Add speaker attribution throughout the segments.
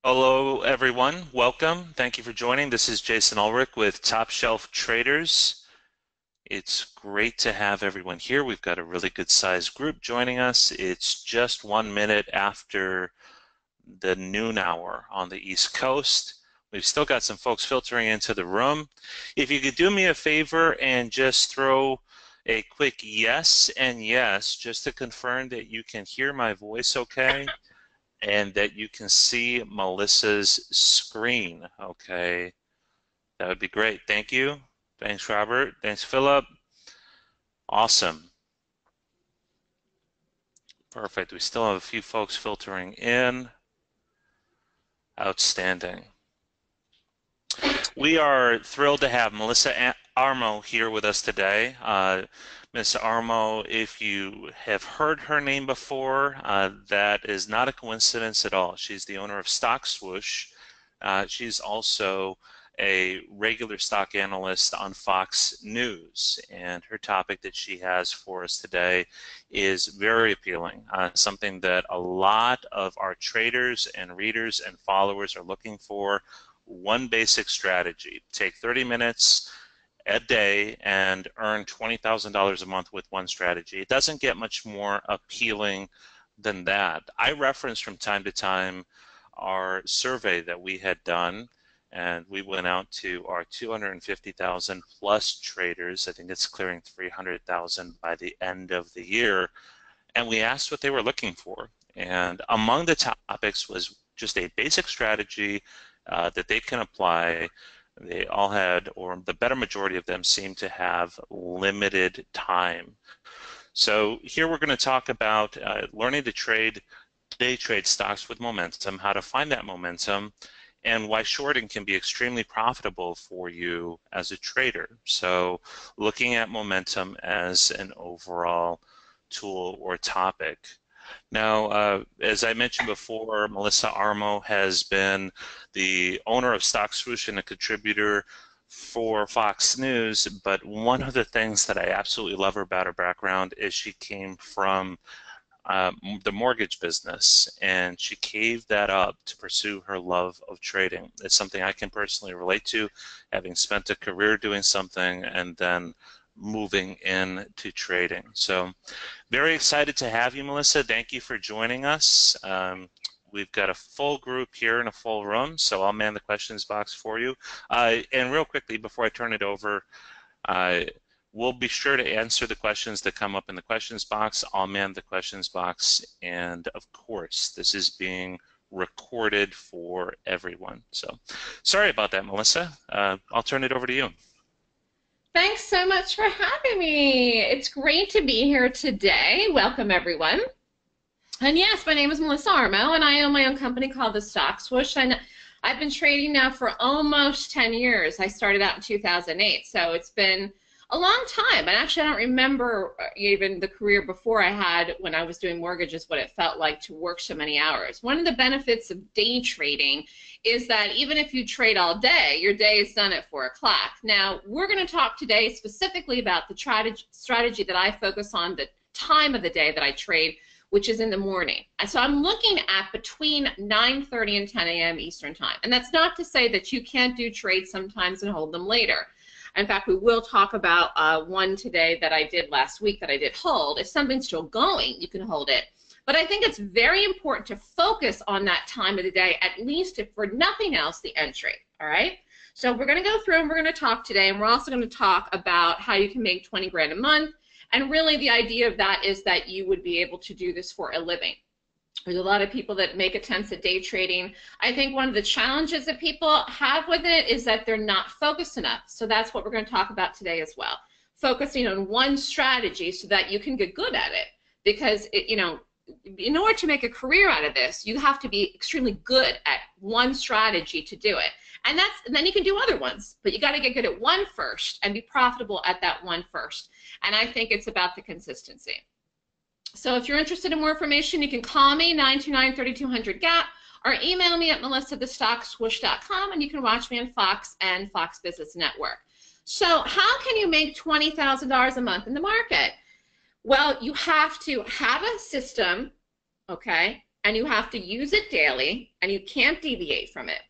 Speaker 1: Hello, everyone. Welcome. Thank you for joining. This is Jason Ulrich with Top Shelf Traders. It's great to have everyone here. We've got a really good sized group joining us. It's just 1 minute after the noon hour on the East Coast. We've still got some folks filtering into the room. If you could do me a favor and just throw a quick yes and yes, just to confirm that you can hear my voice okay and that you can see Melissa's screen. Okay, that would be great. Thank you. Thanks, Robert. Thanks, Philip. Awesome. Perfect. We still have a few folks filtering in. Outstanding. We are thrilled to have Melissa Armo here with us today. Ms. Armo, if you have heard her name before, that is not a coincidence at all. She's the owner of Stock Swoosh. She's also a regular stock analyst on Fox News, and her topic that she has for us today is very appealing, something that a lot of our traders and readers and followers are looking for. One basic strategy. Take 30 minutes a day and earn $20,000 a month with one strategy. It doesn't get much more appealing than that. I reference from time to time our survey that we had done, and we went out to our 250,000 plus traders. I think it's clearing 300,000 by the end of the year, and we asked what they were looking for. And among the topics was just a basic strategy that they can apply. They all had, or the better majority of them seem to have limited time. So here we're going to talk about learning to day trade stocks with momentum, how to find that momentum, and why shorting can be extremely profitable for you as a trader. So looking at momentum as an overall tool or topic. Now, as I mentioned before, Melissa Armo has been the owner of Stock Swoosh and a contributor for Fox News, but one of the things that I absolutely love about her background is she came from the mortgage business, and she caved that up to pursue her love of trading. It's something I can personally relate to, having spent a career doing something and then moving into trading. So very excited to have you, Melissa. Thank you for joining us. We've got a full group here in a full room, so I'll man the questions box for you. And real quickly, before I turn it over, we'll be sure to answer the questions that come up in the questions box. I'll man the questions box, and of course, this is being recorded for everyone. So sorry about that, Melissa. I'll turn it over to you.
Speaker 2: Thanks so much for having me. It's great to be here today. Welcome, everyone. And yes, my name is Melissa Armo, and I own my own company called The Stock Swoosh. And I've been trading now for almost 10 years. I started out in 2008, so it's been a long time. And actually, I don't remember even the career before I had when I was doing mortgages, what it felt like to work so many hours. One of the benefits of day trading is that even if you trade all day, your day is done at 4 o'clock. Now, we're going to talk today specifically about the strategy that I focus on, the time of the day that I trade, which is in the morning. And so I'm looking at between 9:30 and 10 a.m. Eastern Time. And that's not to say that you can't do trades sometimes and hold them later. In fact, we will talk about one today that I did last week that I did hold. If something's still going, you can hold it. But I think it's very important to focus on that time of the day, at least if for nothing else, the entry, all right? So we're going to go through and we're going to talk today, and we're also going to talk about how you can make 20 grand a month. And really the idea of that is that you would be able to do this for a living. There's a lot of people that make attempts at day trading. I think one of the challenges that people have with it is that they're not focused enough. So that's what we're going to talk about today as well. Focusing on one strategy so that you can get good at it. Because, in order to make a career out of this, you have to be extremely good at one strategy to do it. And then you can do other ones. But you got to get good at one first and be profitable at that one first. And I think it's about the consistency. So if you're interested in more information, you can call me, 929-3200-GAP, or email me at melissathestockswoosh.com, and you can watch me on Fox and Fox Business Network. So how can you make $20,000 a month in the market? Well, you have to have a system, okay, and you have to use it daily, and you can't deviate from it.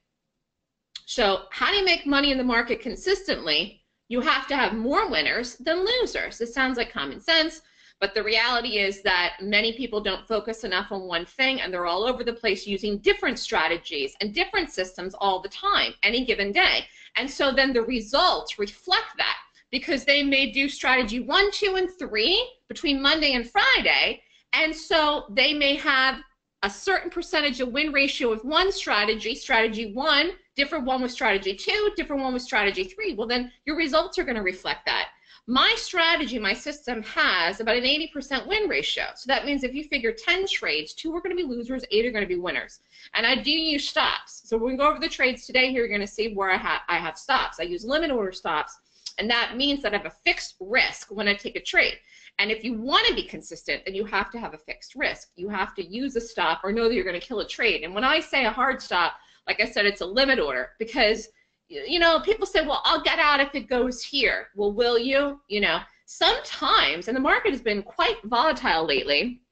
Speaker 2: So how do you make money in the market consistently? You have to have more winners than losers. It sounds like common sense, but the reality is that many people don't focus enough on one thing, and they're all over the place using different strategies and different systems all the time, any given day. And so then the results reflect that, because they may do strategy 1, 2, and 3 between Monday and Friday, and so they may have a certain percentage of win ratio with one strategy, strategy 1, different one with strategy 2, different one with strategy 3. Well, then your results are going to reflect that. My strategy, my system has about an 80% win ratio. So that means if you figure 10 trades, 2 are going to be losers, 8 are going to be winners. And I do use stops. So when we go over the trades today, here you're going to see where I have stops. I use limit order stops, and that means that I have a fixed risk when I take a trade. And if you want to be consistent, then you have to have a fixed risk. You have to use a stop or know that you're going to kill a trade. And when I say a hard stop, like I said, it's a limit order, because, you know, people say, well, I'll get out if it goes here. Well, will you? You know, sometimes, and the market has been quite volatile lately,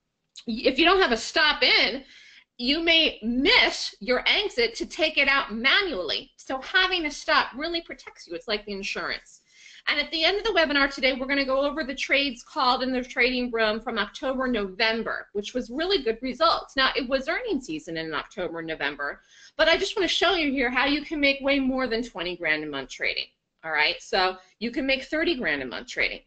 Speaker 2: if you don't have a stop in, you may miss your exit to take it out manually. So having a stop really protects you. It's like the insurance. And at the end of the webinar today, we're going to go over the trades called in the trading room from October, November, which was really good results. Now, it was earnings season in October and November, but I just want to show you here how you can make way more than 20 grand a month trading. All right, so you can make 30 grand a month trading.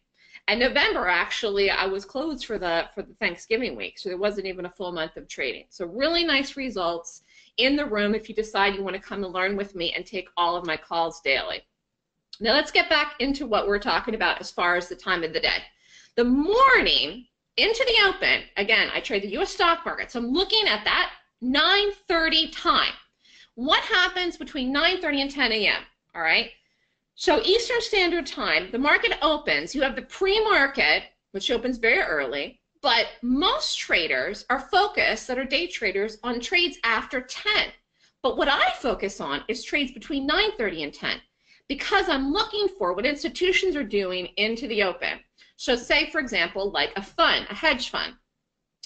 Speaker 2: And November, actually, I was closed for the Thanksgiving week, so there wasn't even a full month of trading. So really nice results in the room if you decide you want to come and learn with me and take all of my calls daily. Now let's get back into what we're talking about as far as the time of the day. The morning into the open, again, I trade the U.S. stock market, so I'm looking at that 9:30 time. What happens between 9:30 and 10 a.m.? All right. So Eastern Standard Time, the market opens. You have the pre-market, which opens very early, but most traders are focused, that are day traders, on trades after 10. But what I focus on is trades between 9:30 and 10. Because I'm looking for what institutions are doing into the open. So say, for example, like a fund, a hedge fund.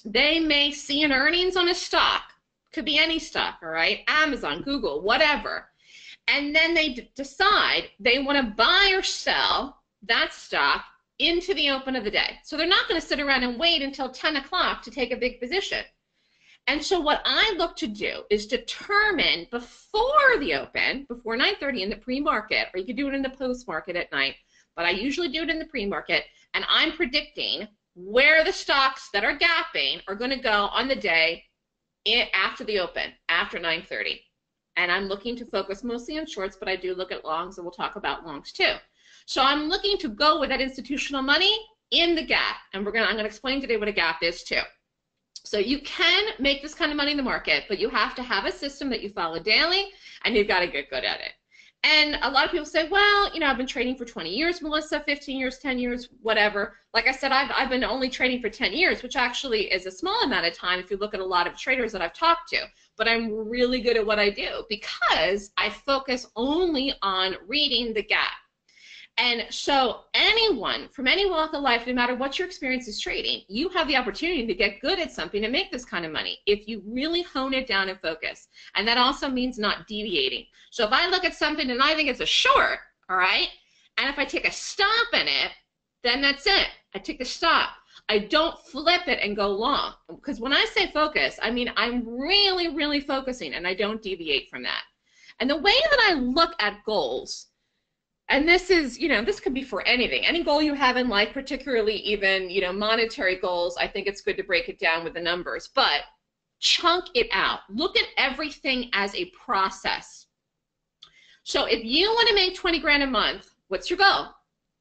Speaker 2: They may see an earnings on a stock, could be any stock, all right, Amazon, Google, whatever, and then they decide they want to buy or sell that stock into the open of the day. So they're not going to sit around and wait until 10 o'clock to take a big position. And so what I look to do is determine before the open, before 9:30 in the pre-market, or you could do it in the post-market at night, but I usually do it in the pre-market, and I'm predicting where the stocks that are gapping are going to go on the day after the open, after 9:30. And I'm looking to focus mostly on shorts, but I do look at longs, and we'll talk about longs too. So I'm looking to go with that institutional money in the gap, and I'm going to explain today what a gap is too. So you can make this kind of money in the market, but you have to have a system that you follow daily, and you've got to get good at it. And a lot of people say, well, you know, I've been trading for 20 years, Melissa, 15 years, 10 years, whatever. Like I said, I've been only trading for 10 years, which actually is a small amount of time if you look at a lot of traders that I've talked to. But I'm really good at what I do because I focus only on reading the gap. And so anyone from any walk of life, no matter what your experience is trading, you have the opportunity to get good at something and make this kind of money if you really hone it down and focus. And that also means not deviating. So if I look at something and I think it's a short, all right, and if I take a stop in it, then that's it. I take the stop. I don't flip it and go long. Because when I say focus, I mean I'm really, really focusing, and I don't deviate from that. And the way that I look at goals, and this is, you know, this could be for anything. Any goal you have in life, particularly even, you know, monetary goals, I think it's good to break it down with the numbers. But chunk it out. Look at everything as a process. So if you want to make 20 grand a month, what's your goal?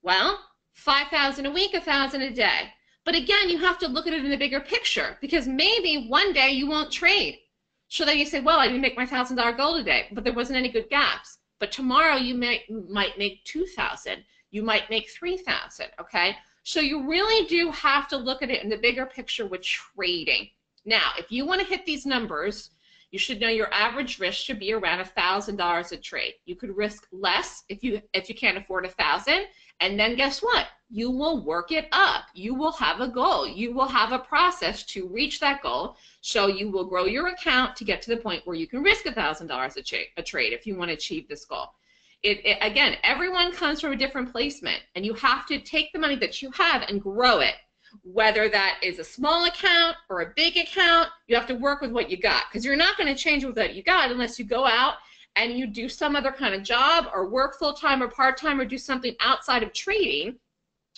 Speaker 2: Well, 5,000 a week, 1,000 a day. But again, you have to look at it in the bigger picture, because maybe one day you won't trade. So then you say, well, I didn't make my $1,000 goal today, but there wasn't any good gaps. But tomorrow you might make 2,000. You might make 3,000. Okay. So you really do have to look at it in the bigger picture with trading. Now, if you want to hit these numbers, you should know your average risk should be around $1,000 a trade. You could risk less if you can't afford 1,000, And then guess what? You will work it up. You will have a goal. You will have a process to reach that goal. So you will grow your account to get to the point where you can risk $1,000 a trade if you want to achieve this goal. Again, everyone comes from a different placement, and you have to take the money that you have and grow it. Whether that is a small account or a big account, you have to work with what you got, because you're not going to change with what you got unless you go out and you do some other kind of job or work full-time or part-time or do something outside of trading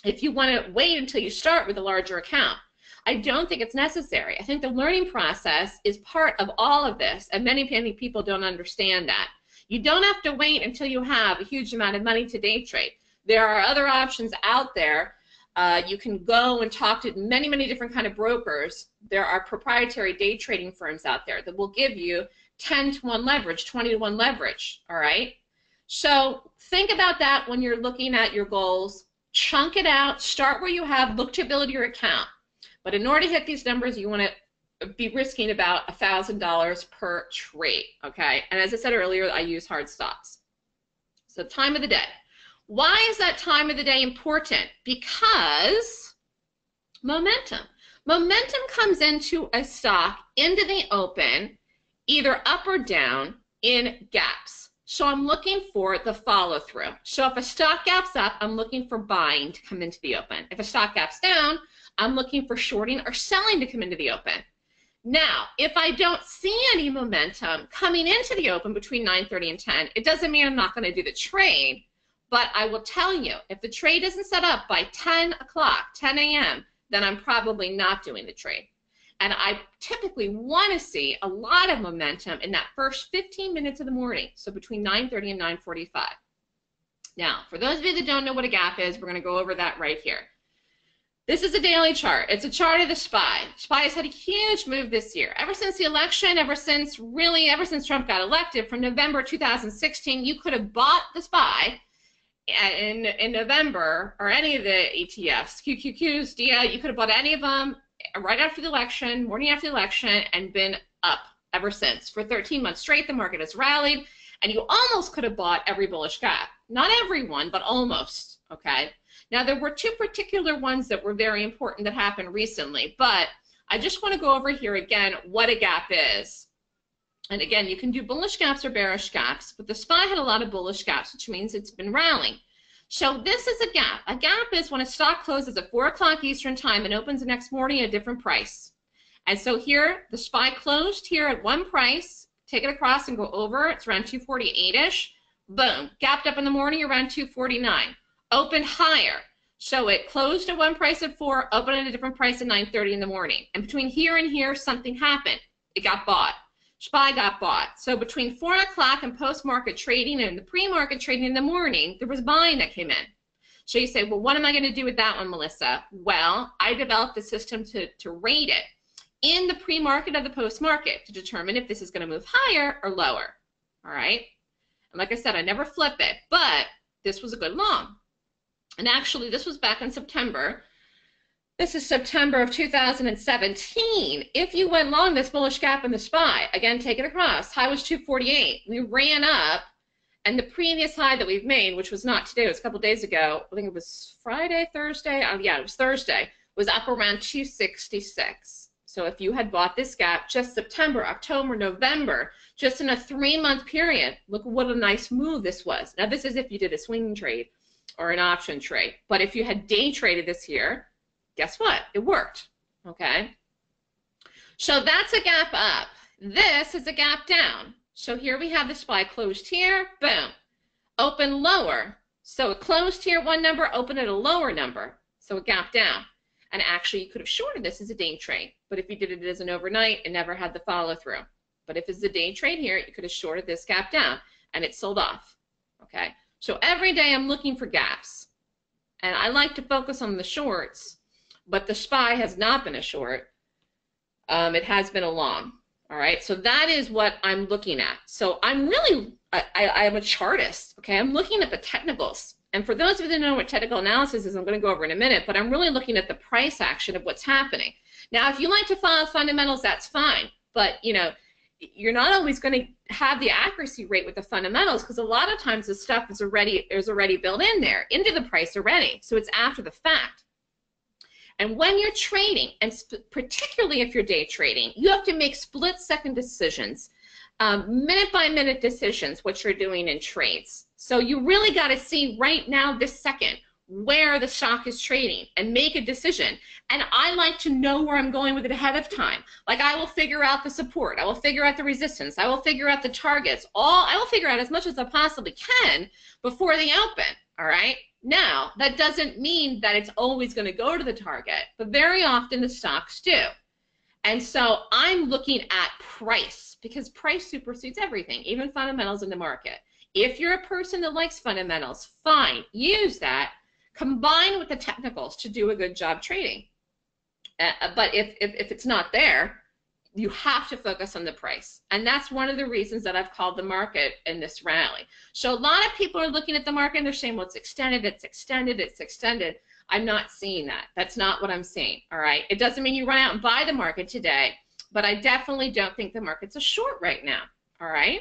Speaker 2: if you want to wait until you start with a larger account. I don't think it's necessary. I think the learning process is part of all of this, and many people don't understand that. You don't have to wait until you have a huge amount of money to day trade. There are other options out there. You can go and talk to many, many different kind of brokers. There are proprietary day trading firms out there that will give you 10 to 1 leverage, 20 to 1 leverage, all right? So think about that when you're looking at your goals. Chunk it out, start where you have, look to build your account. But in order to hit these numbers, you want to be risking about $1,000 per trade, okay? And as I said earlier, I use hard stops. So time of the day. Why is that time of the day important? Because momentum. Momentum comes into a stock, into the open, either up or down in gaps. So I'm looking for the follow through. So if a stock gaps up, I'm looking for buying to come into the open. If a stock gaps down, I'm looking for shorting or selling to come into the open. Now, if I don't see any momentum coming into the open between 9:30 and 10, it doesn't mean I'm not going to do the trade, but I will tell you, if the trade isn't set up by 10 o'clock, 10 a.m., then I'm probably not doing the trade. And I typically want to see a lot of momentum in that first 15 minutes of the morning, so between 9:30 and 9:45. Now, for those of you that don't know what a gap is, we're going to go over that right here. This is a daily chart. It's a chart of the SPY. SPY has had a huge move this year. Ever since the election, ever since Trump got elected, from November 2016, you could have bought the SPY in November, or any of the ETFs, QQQs, DIA, you could have bought any of them right after the election, morning after the election, and been up ever since. For 13 months straight, the market has rallied, and you almost could have bought every bullish gap. Not everyone, but almost, okay? Now, there were two particular ones that were very important that happened recently, but I just want to go over here again what a gap is. And again, you can do bullish gaps or bearish gaps, but the SPY had a lot of bullish gaps, which means it's been rallying. So this is a gap. A gap is when a stock closes at 4 o'clock Eastern time and opens the next morning at a different price. And so here, the SPY closed here at one price, take it across and go over, it's around 248-ish, boom, gapped up in the morning around 249, opened higher. So it closed at one price at 4, opened at a different price at 9:30 in the morning. And between here and here, something happened. It got bought. SPY got bought. So between 4 o'clock and post-market trading and the pre-market trading in the morning, there was buying that came in. So you say, well, what am I going to do with that one, Melissa? Well, I developed a system to rate it in the pre-market of the post-market to determine if this is going to move higher or lower. All right? And like I said, I never flip it, but this was a good long. And actually, this was back in September. This is September of 2017. If you went long this bullish gap in the SPY, again, take it across. High was 248. We ran up, and the previous high that we've made, which was not today, it was a couple days ago, I think it was Friday, Thursday, yeah, it was Thursday, was up around 266. So if you had bought this gap just September, October, November, just in a 3-month period, look what a nice move this was. Now, this is if you did a swing trade or an option trade. But if you had day traded this here, guess what? It worked, okay? So that's a gap up. This is a gap down. So here we have the SPY closed here, boom. Open lower. So it closed here one number, opened at a lower number. So a gap down. And actually, you could have shorted this as a day trade. But if you did it as an overnight, it never had the follow through. But if it's a day trade here, you could have shorted this gap down, and it sold off, okay? So every day I'm looking for gaps. And I like to focus on the shorts, but the SPY has not been a short. It has been a long. All right, so that is what I'm looking at. So I'm really, I am a chartist, okay? I'm looking at the technicals. And for those of you that know what technical analysis is, I'm going to go over in a minute, but I'm really looking at the price action of what's happening. Now, if you like to follow fundamentals, that's fine. But, you know, you're not always going to have the accuracy rate with the fundamentals, because a lot of times the stuff is already built in there into the price already. So it's after the fact. And when you're trading, and particularly if you're day trading, you have to make split-second decisions, minute-by-minute decisions, what you're doing in trades. So you really got to see right now, this second, where the stock is trading and make a decision. And I like to know where I'm going with it ahead of time. Like, I will figure out the support, I will figure out the resistance, I will figure out the targets, I will figure out as much as I possibly can before they open, all right? Now, that doesn't mean that it's always going to go to the target, but very often the stocks do. And so I'm looking at price, because price supersedes everything, even fundamentals in the market. If you're a person that likes fundamentals, fine, use that. Combine with the technicals to do a good job trading. But if it's not there, you have to focus on the price. And that's one of the reasons that I've called the market in this rally. So a lot of people are looking at the market and they're saying, well, it's extended, it's extended, it's extended. I'm not seeing that. That's not what I'm seeing, all right? It doesn't mean you run out and buy the market today, but I definitely don't think the market's a short right now, all right?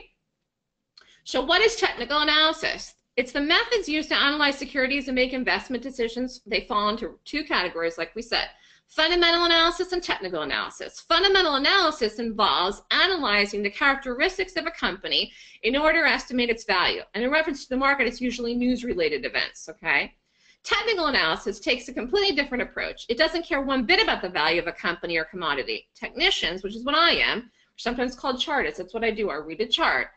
Speaker 2: So what is technical analysis? It's the methods used to analyze securities and make investment decisions. They fall into two categories, like we said: fundamental analysis and technical analysis. Fundamental analysis involves analyzing the characteristics of a company in order to estimate its value. And in reference to the market, it's usually news-related events, okay? Technical analysis takes a completely different approach. It doesn't care one bit about the value of a company or commodity. Technicians, which is what I am, sometimes called chartists, that's what I do, I read a chart,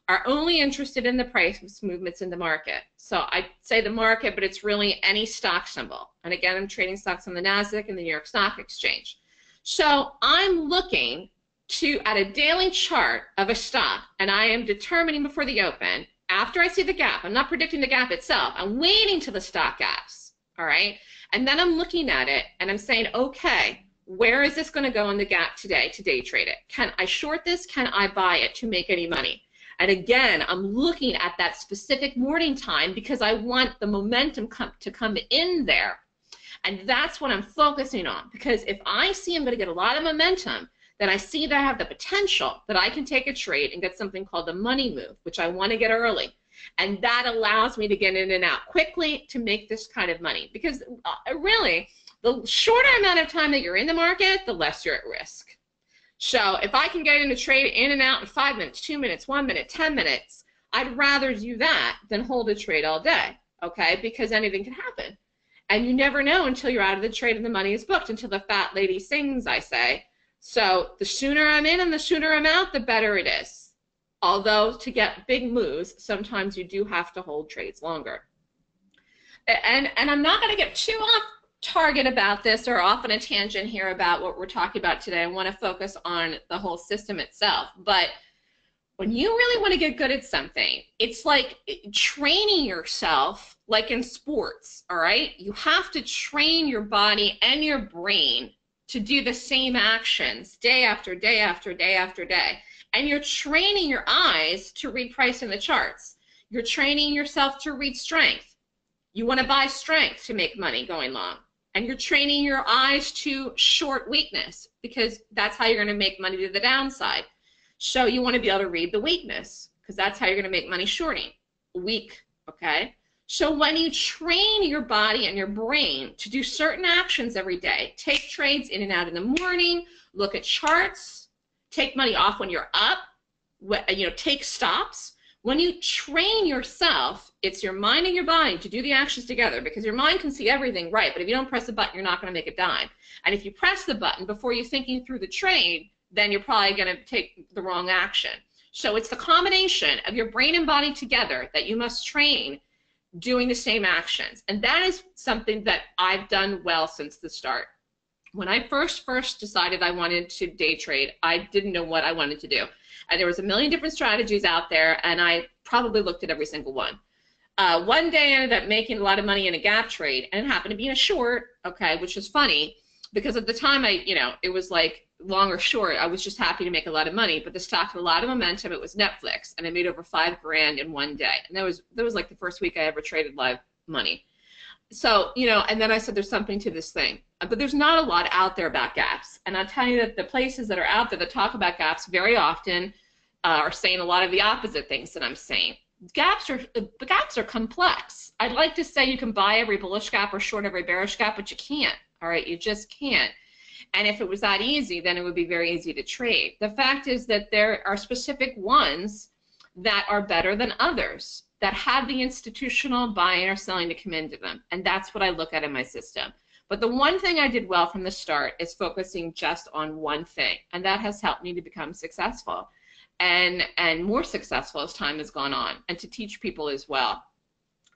Speaker 2: are only interested in the price movements in the market. So I say the market, but it's really any stock symbol. And again, I'm trading stocks on the NASDAQ and the New York Stock Exchange. So I'm looking at a daily chart of a stock, and I am determining before the open, after I see the gap, I'm not predicting the gap itself, I'm waiting till the stock gaps, all right? And then I'm looking at it, and I'm saying, okay, where is this going to go in the gap today to day trade it? Can I short this? Can I buy it to make any money? And again, I'm looking at that specific morning time because I want the momentum to come in there. And that's what I'm focusing on, because if I see I'm going to get a lot of momentum, then I see that I have the potential that I can take a trade and get something called the money move, which I want to get early. And that allows me to get in and out quickly to make this kind of money. Because really, the shorter amount of time that you're in the market, the less you're at risk. So if I can get in a trade in and out in 5 minutes, 2 minutes, 1 minute, 10 minutes, I'd rather do that than hold a trade all day, okay? Because anything can happen. And you never know until you're out of the trade and the money is booked, until the fat lady sings, I say. So the sooner I'm in and the sooner I'm out, the better it is. Although to get big moves, sometimes you do have to hold trades longer. And I'm not going to get too off target about this or off on a tangent here about what we're talking about today. I want to focus on the whole system itself. But when you really want to get good at something, it's like training yourself like in sports, all right? You have to train your body and your brain to do the same actions day after day after day after day. And you're training your eyes to read price in the charts. You're training yourself to read strength. You want to buy strength to make money going long. And you're training your eyes to short weakness, because that's how you're going to make money to the downside. So you want to be able to read the weakness, because that's how you're going to make money shorting. Weak, okay? So when you train your body and your brain to do certain actions every day, take trades in and out in the morning, look at charts, take money off when you're up, take stops. When you train yourself, it's your mind and your body to do the actions together, because your mind can see everything right, but if you don't press the button, you're not going to make a dime. And if you press the button before you're thinking through the trade, then you're probably going to take the wrong action. So it's the combination of your brain and body together that you must train doing the same actions. And that is something that I've done well since the start. When I first decided I wanted to day trade, I didn't know what I wanted to do. And there was a million different strategies out there, and I probably looked at every single one. One day I ended up making a lot of money in a gap trade, and it happened to be in a short, okay, which was funny, because at the time it was like long or short, I was just happy to make a lot of money, but the stock had a lot of momentum. It was Netflix, and I made over $5 grand in one day. And that was like the first week I ever traded live money. So, and then I said there's something to this thing. But there's not a lot out there about gaps. And I'll tell you that the places that are out there that talk about gaps very often are saying a lot of the opposite things that I'm saying. The gaps are complex. I'd like to say you can buy every bullish gap or short every bearish gap, but you can't. All right, you just can't. And if it was that easy, then it would be very easy to trade. The fact is that there are specific ones that are better than others, that have the institutional buying or selling to come into them. And that's what I look at in my system. But the one thing I did well from the start is focusing just on one thing. And that has helped me to become successful and more successful as time has gone on, and to teach people as well.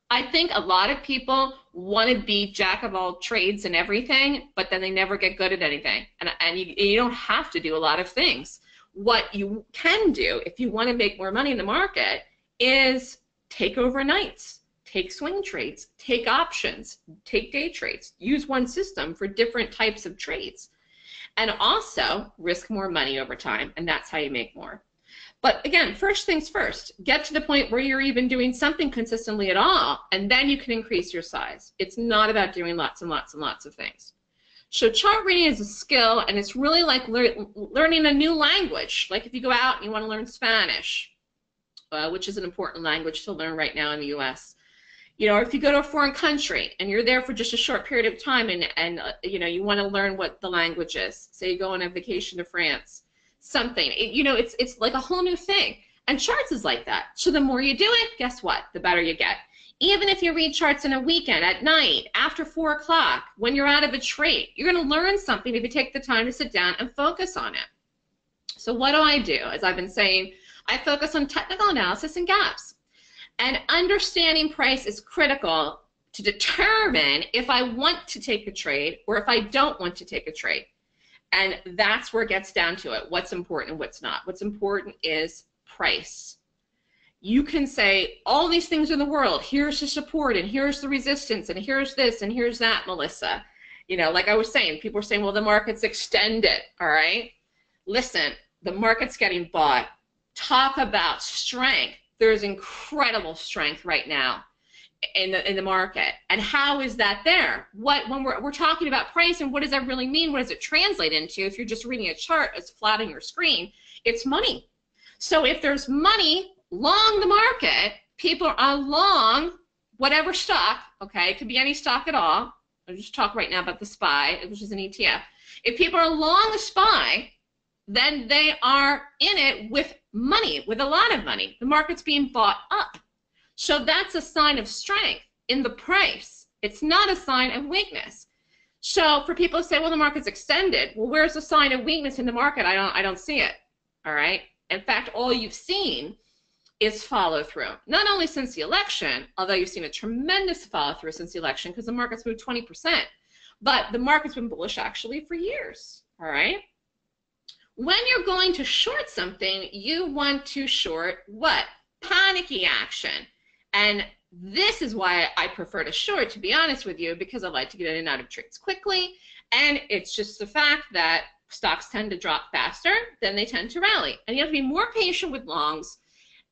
Speaker 2: I think a lot of people want to be jack of all trades and everything, but then they never get good at anything. And you don't have to do a lot of things. What you can do if you want to make more money in the market is take overnights, take swing trades, take options, take day trades. Use one system for different types of trades. And also risk more money over time, and that's how you make more. But again, first things first, get to the point where you're even doing something consistently at all, and then you can increase your size. It's not about doing lots and lots and lots of things. So chart reading is a skill, and it's really like learning a new language. Like if you go out and you want to learn Spanish, which is an important language to learn right now in the U.S. You know, or if you go to a foreign country and you're there for just a short period of time and you know, you want to learn what the language is. Say you go on a vacation to France. Something, you know, it's like a whole new thing. And charts is like that. So the more you do it, guess what? The better you get. Even if you read charts in a weekend, at night, after 4 o'clock, when you're out of a trade, you're going to learn something if you take the time to sit down and focus on it. So what do? As I've been saying, I focus on technical analysis and gaps. And understanding price is critical to determine if I want to take a trade or if I don't want to take a trade. And that's where it gets down to it. What's important and what's not. What's important is price. You can say all these things in the world. Here's the support and here's the resistance and here's this and here's that, Melissa. You know, like I was saying, people are saying, well, the market's extended, all right? Listen, the market's getting bought. Talk about strength. There's incredible strength right now in the market. And how is that there? When we're talking about price, and what does that really mean? What does it translate into? If you're just reading a chart that's flat on your screen, it's money. So if there's money long the market, people are long whatever stock, okay? It could be any stock at all. I'll just talk right now about the SPY, which is an ETF. If people are long a SPY, then they are in it with money, with a lot of money. The market's being bought up. So that's a sign of strength in the price. It's not a sign of weakness. So for people to say, well, the market's extended, well, where's the sign of weakness in the market? I don't see it, all right? In fact, all you've seen is follow through. Not only since the election, although you've seen a tremendous follow through since the election because the market's moved 20%, but the market's been bullish actually for years, all right? When you're going to short something, you want to short what? Panicky action. And this is why I prefer to short, to be honest with you, because I like to get in and out of trades quickly. And it's just the fact that stocks tend to drop faster than they tend to rally. And you have to be more patient with longs.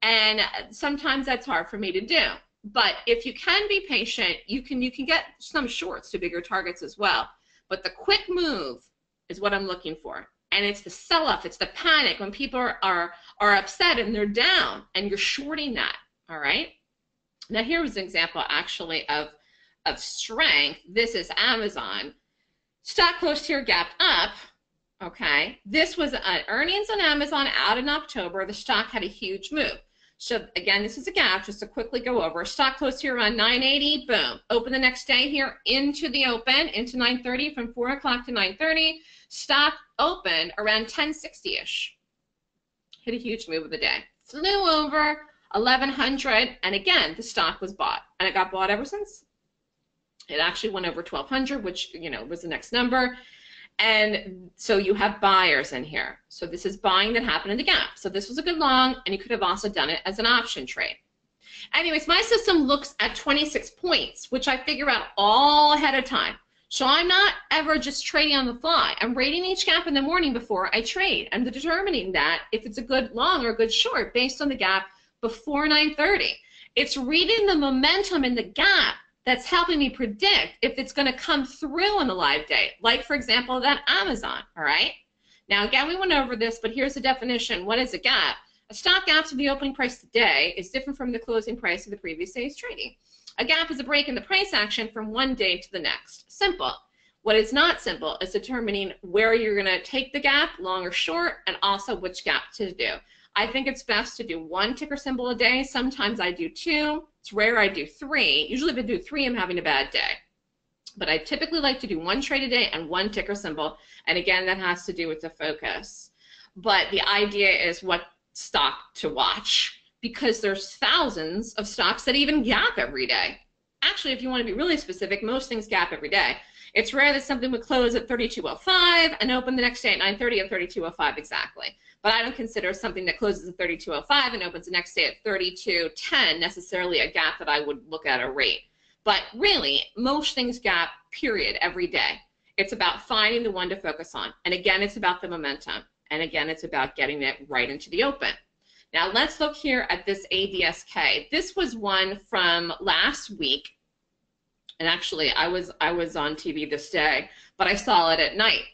Speaker 2: And sometimes that's hard for me to do. But if you can be patient, you can get some shorts to bigger targets as well. But the quick move is what I'm looking for. And it's the sell-off, it's the panic when people are upset and they're down, and you're shorting that, all right? Now here was an example actually of strength. This is Amazon. Stock closed here, gapped up, okay? This was earnings on Amazon out in October. The stock had a huge move. So again, this is a gap, just to quickly go over. Stock closed here around 980, boom. Open the next day here into the open, into 930, from 4 o'clock to 930. Stock opened around 1060-ish. Hit a huge move of the day. Flew over 1100, and again, the stock was bought. And it got bought ever since. It actually went over 1200, which, you know, was the next number. And so you have buyers in here. So this is buying that happened in the gap. So this was a good long, and you could have also done it as an option trade. Anyways, my system looks at 26 points, which I figure out all ahead of time. So I'm not ever just trading on the fly. I'm rating each gap in the morning before I trade. I'm determining that if it's a good long or a good short based on the gap before 9:30. It's reading the momentum in the gap that's helping me predict if it's going to come through on the live day. Like, for example, that Amazon, all right? Now, again, we went over this, but here's the definition. What is a gap? A stock gap to the opening price today is different from the closing price of the previous day's trading. A gap is a break in the price action from one day to the next. Simple. What is not simple is determining where you're going to take the gap, long or short, and also which gap to do. I think it's best to do one ticker symbol a day. Sometimes I do two. It's rare I do three. Usually if I do three, I'm having a bad day. But I typically like to do one trade a day and one ticker symbol. And again, that has to do with the focus. But the idea is what stock to watch, because there's thousands of stocks that even gap every day. Actually, if you want to be really specific, most things gap every day. It's rare that something would close at 32.05 and open the next day at 9:30 at 32.05 exactly. But I don't consider something that closes at 32.05 and opens the next day at 32.10 necessarily a gap that I would look at a rate. But really, most things gap, period, every day. It's about finding the one to focus on. And again, it's about the momentum. And again, it's about getting it right into the open. Now let's look here at this ADSK. This was one from last week. And actually, I was on TV this day, but I saw it at night.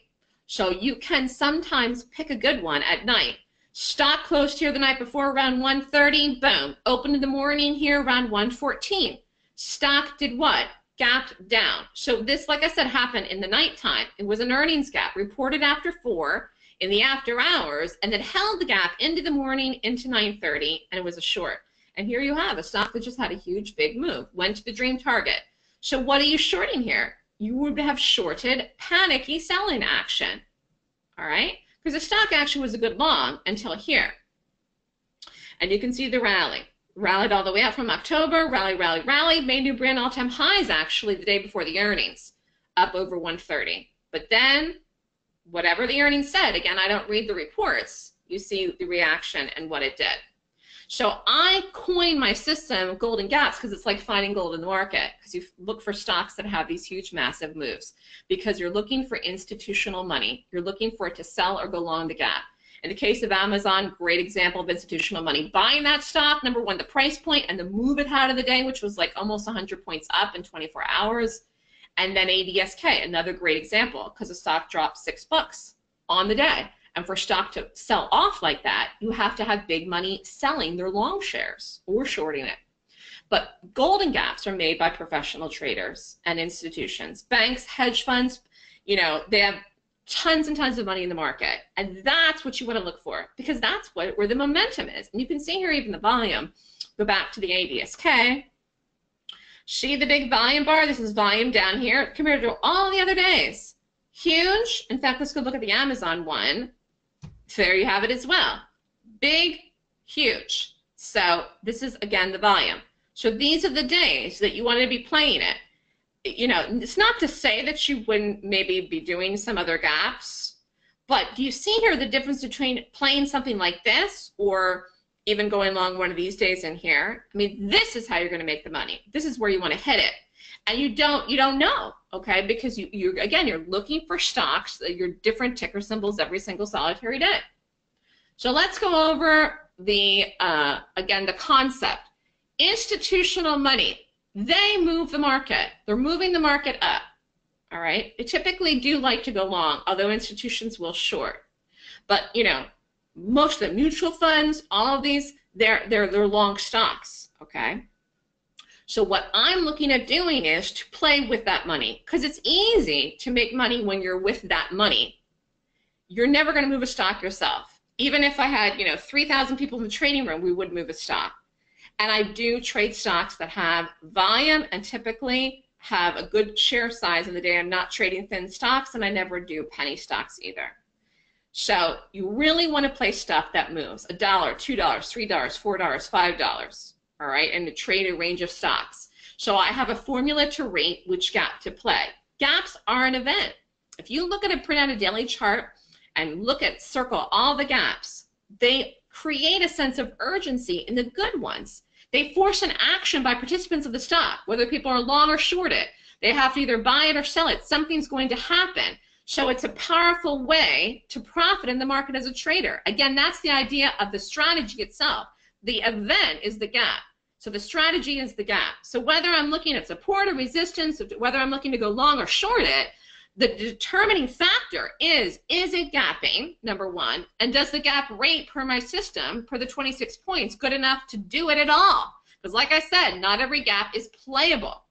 Speaker 2: So you can sometimes pick a good one at night. Stock closed here the night before around 1:30, boom. Opened in the morning here around 1:14. Stock did what? Gapped down. So this, like I said, happened in the nighttime. It was an earnings gap reported after 4 in the after hours, and then held the gap into the morning into 9:30, and it was a short. And here you have a stock that just had a huge big move, went to the dream target. So what are you shorting here? You would have shorted panicky selling action, all right? Because the stock action was a good long until here. And you can see the rally. Rallied all the way up from October, rally, made new brand all-time highs actually the day before the earnings, up over 130. But then, whatever the earnings said, again, I don't read the reports, you see the reaction and what it did. So I coined my system golden gaps because it's like finding gold in the market, because you look for stocks that have these huge, massive moves, because you're looking for institutional money. You're looking for it to sell or go long the gap. In the case of Amazon, great example of institutional money buying that stock. Number one, the price point and the move it had of the day, which was like almost 100 points up in 24 hours. And then ADSK, another great example, because the stock dropped $6 on the day. And for stock to sell off like that, you have to have big money selling their long shares or shorting it. But golden gaps are made by professional traders and institutions. Banks, hedge funds, you know, they have tons and tons of money in the market. And that's what you want to look for, because that's where the momentum is. And you can see here even the volume. Go back to the ADSK. See the big volume bar? This is volume down here compared to all the other days. Huge. In fact, let's go look at the Amazon one. There you have it as well. Big, huge. So this is, again, the volume. So these are the days that you want to be playing it. You know, it's not to say that you wouldn't maybe be doing some other gaps, but do you see here the difference between playing something like this or even going along one of these days in here? I mean, this is how you're going to make the money. This is where you want to hit it. And you don't know, okay, because you're looking for stocks, your different ticker symbols every single solitary day. So let's go over again, the concept. Institutional money, they move the market. They're moving the market up, all right? They typically do like to go long, although institutions will short. But, you know, most of the mutual funds, all of these, they're long stocks, okay? So what I'm looking at doing is to play with that money, because it's easy to make money when you're with that money. You're never going to move a stock yourself. Even if I had, you know, 3,000 people in the trading room, we wouldn't move a stock. And I do trade stocks that have volume and typically have a good share size in the day. I'm not trading thin stocks, and I never do penny stocks either. So you really want to play stuff that moves. $1, $2, $3, $4, $5. All right, and to trade a range of stocks. So I have a formula to rate which gap to play. Gaps are an event. If you look at print out a daily chart and circle all the gaps, they create a sense of urgency in the good ones. They force an action by participants of the stock, whether people are long or short it. They have to either buy it or sell it. Something's going to happen. So it's a powerful way to profit in the market as a trader. Again, that's the idea of the strategy itself. The event is the gap. So the strategy is the gap. So whether I'm looking at support or resistance, whether I'm looking to go long or short it, The determining factor is it gapping, number one, and does the gap rate per my system, per the 26 points, good enough to do it at all? Because like I said, not every gap is playable.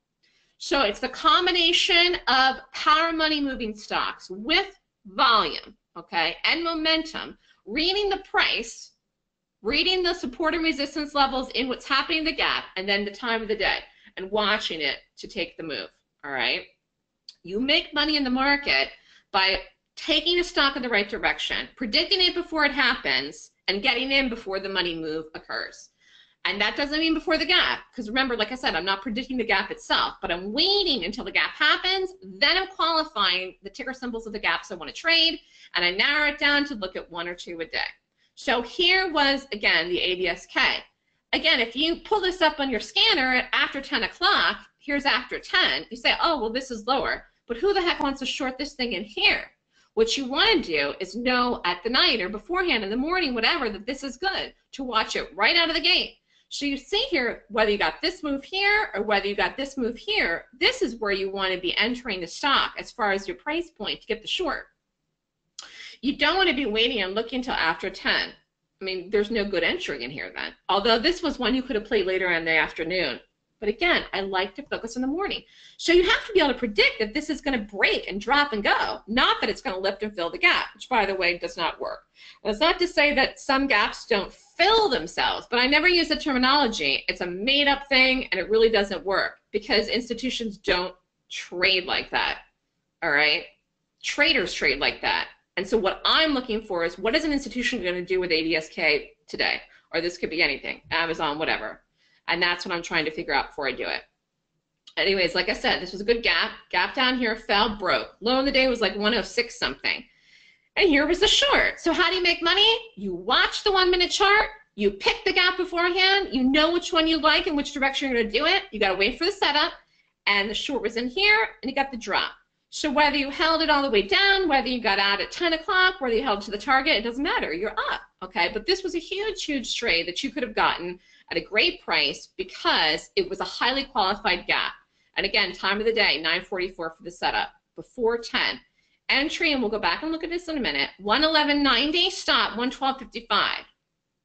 Speaker 2: So it's the combination of power money moving stocks with volume, okay, and momentum, reading the price, reading the support and resistance levels in what's happening in the gap, and then the time of the day, and watching it to take the move, all right? You make money in the market by taking a stock in the right direction, predicting it before it happens, and getting in before the money move occurs. And that doesn't mean before the gap, because remember, like I said, I'm not predicting the gap itself, but I'm waiting until the gap happens, then I'm qualifying the ticker symbols of the gaps I want to trade, and I narrow it down to look at 1 or 2 a day. So here was, again, the ADSK. Again, if you pull this up on your scanner at after 10 o'clock, here's after 10, you say, oh, well, this is lower, but who the heck wants to short this thing in here? What you want to do is know at the night or beforehand in the morning, whatever, that this is good, to watch it right out of the gate. So you see here, whether you got this move here or whether you got this move here, this is where you want to be entering the stock as far as your price point to get the short. You don't want to be waiting and looking until after 10. I mean, there's no good entry in here then. Although this was one you could have played later in the afternoon. But again, I like to focus in the morning. So you have to be able to predict that this is going to break and drop and go, not that it's going to lift and fill the gap, which, by the way, does not work. And it's not to say that some gaps don't fill themselves, but I never use the terminology. It's a made-up thing, and it really doesn't work because institutions don't trade like that, all right? Traders trade like that. And so what I'm looking for is, what is an institution going to do with ADSK today? Or this could be anything, Amazon, whatever. And that's what I'm trying to figure out before I do it. Anyways, like I said, this was a good gap. Gap down here, fell, broke. Low in the day was like 106 something. And here was the short. So how do you make money? You watch the 1 minute chart. You pick the gap beforehand. You know which one you like and which direction you're going to do it. You got to wait for the setup. And the short was in here, and you got the drop. So whether you held it all the way down, whether you got out at 10 o'clock, whether you held to the target, it doesn't matter. You're up, okay? But this was a huge, huge trade that you could have gotten at a great price because it was a highly qualified gap. And again, time of the day, 9:44 for the setup, before 10. Entry, and we'll go back and look at this in a minute, 111.90, stop, 112.55.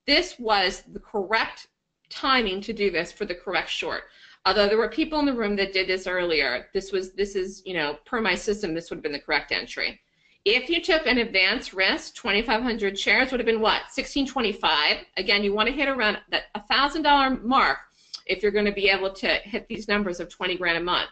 Speaker 2: This was the correct timing to do this for the correct short. Although there were people in the room that did this earlier, this is, you know, per my system, this would have been the correct entry. If you took an advanced risk, 2,500 shares would have been what? 1625. Again, you want to hit around that $1,000 mark if you're going to be able to hit these numbers of 20 grand a month.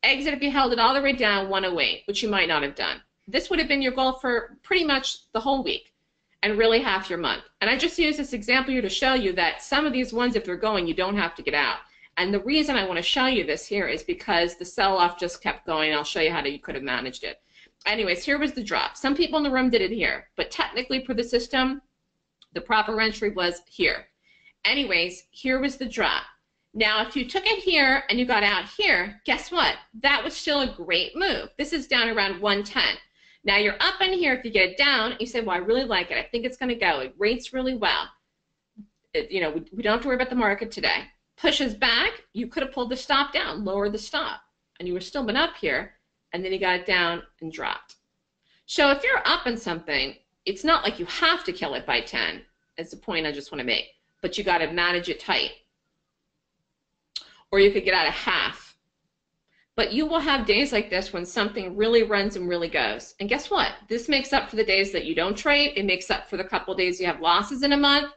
Speaker 2: Exit if you held it all the way down, 108, which you might not have done. This would have been your goal for pretty much the whole week and really half your month. And I just use this example here to show you that some of these ones, if they're going, you don't have to get out. And the reason I want to show you this here is because the sell-off just kept going, and I'll show you how you could have managed it. Anyways, here was the drop. Some people in the room did it here, but technically per the system, the proper entry was here. Anyways, here was the drop. Now, if you took it here and you got out here, guess what? That was still a great move. This is down around 110. Now, you're up in here. If you get it down, you say, well, I really like it. I think it's going to go. It rates really well. You know, we don't have to worry about the market today. Pushes back, you could have pulled the stop down, lowered the stop, and you were still been up here, and then you got it down and dropped. So if you're up in something, it's not like you have to kill it by 10. That's the point I just want to make. But you got to manage it tight. Or you could get out of half. But you will have days like this when something really runs and really goes. And guess what? This makes up for the days that you don't trade. It makes up for the couple days you have losses in a month.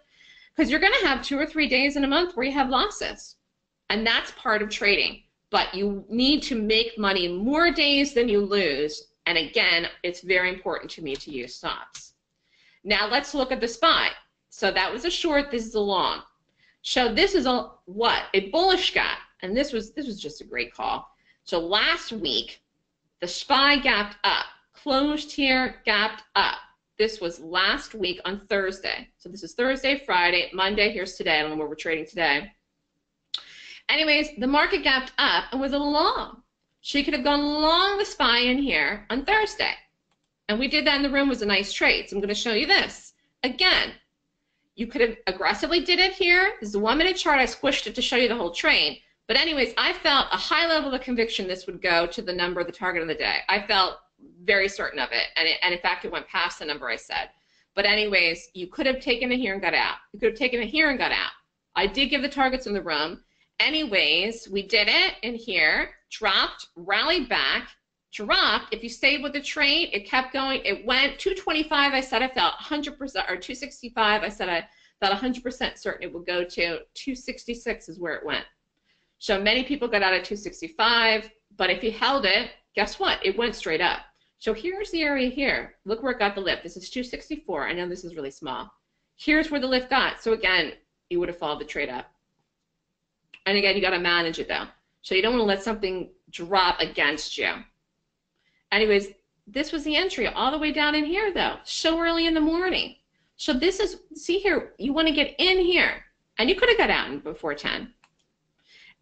Speaker 2: Because you're going to have 2 or 3 days in a month where you have losses. And that's part of trading. But you need to make money more days than you lose. And again, it's very important to me to use stops. Now let's look at the SPY. So that was a short, this is a long. So this is a what? A bullish gap. And this was just a great call. So last week, the SPY gapped up, closed here, gapped up. This was last week on Thursday. So this is Thursday, Friday, Monday, here's today. I don't know where we're trading today. Anyways, the market gapped up and was a long. She could have gone long the SPY in here on Thursday. And we did that in the room. It was a nice trade. So I'm going to show you this. Again, you could have aggressively did it here. This is a 1 minute chart. I squished it to show you the whole trade. But anyways, I felt a high level of conviction this would go to the number, the target of the day. I felt very certain of it. And in fact, it went past the number I said. But anyways, you could have taken it here and got out. You could have taken it here and got out. I did give the targets in the room. Anyways, we did it in here, dropped, rallied back, dropped. If you stayed with the trade, it kept going. It went 225. I said I felt 100%, or 265. I said I felt 100% certain it would go to 266 is where it went. So many people got out at 265, but if you held it, guess what? It went straight up. So here's the area here. Look where it got the lift. This is 264. I know this is really small. Here's where the lift got. So again, you would have followed the trade up. And again, you got to manage it though. So you don't want to let something drop against you. Anyways, this was the entry all the way down in here though, so early in the morning. So this is, see here, you want to get in here. And you could have got out before 10.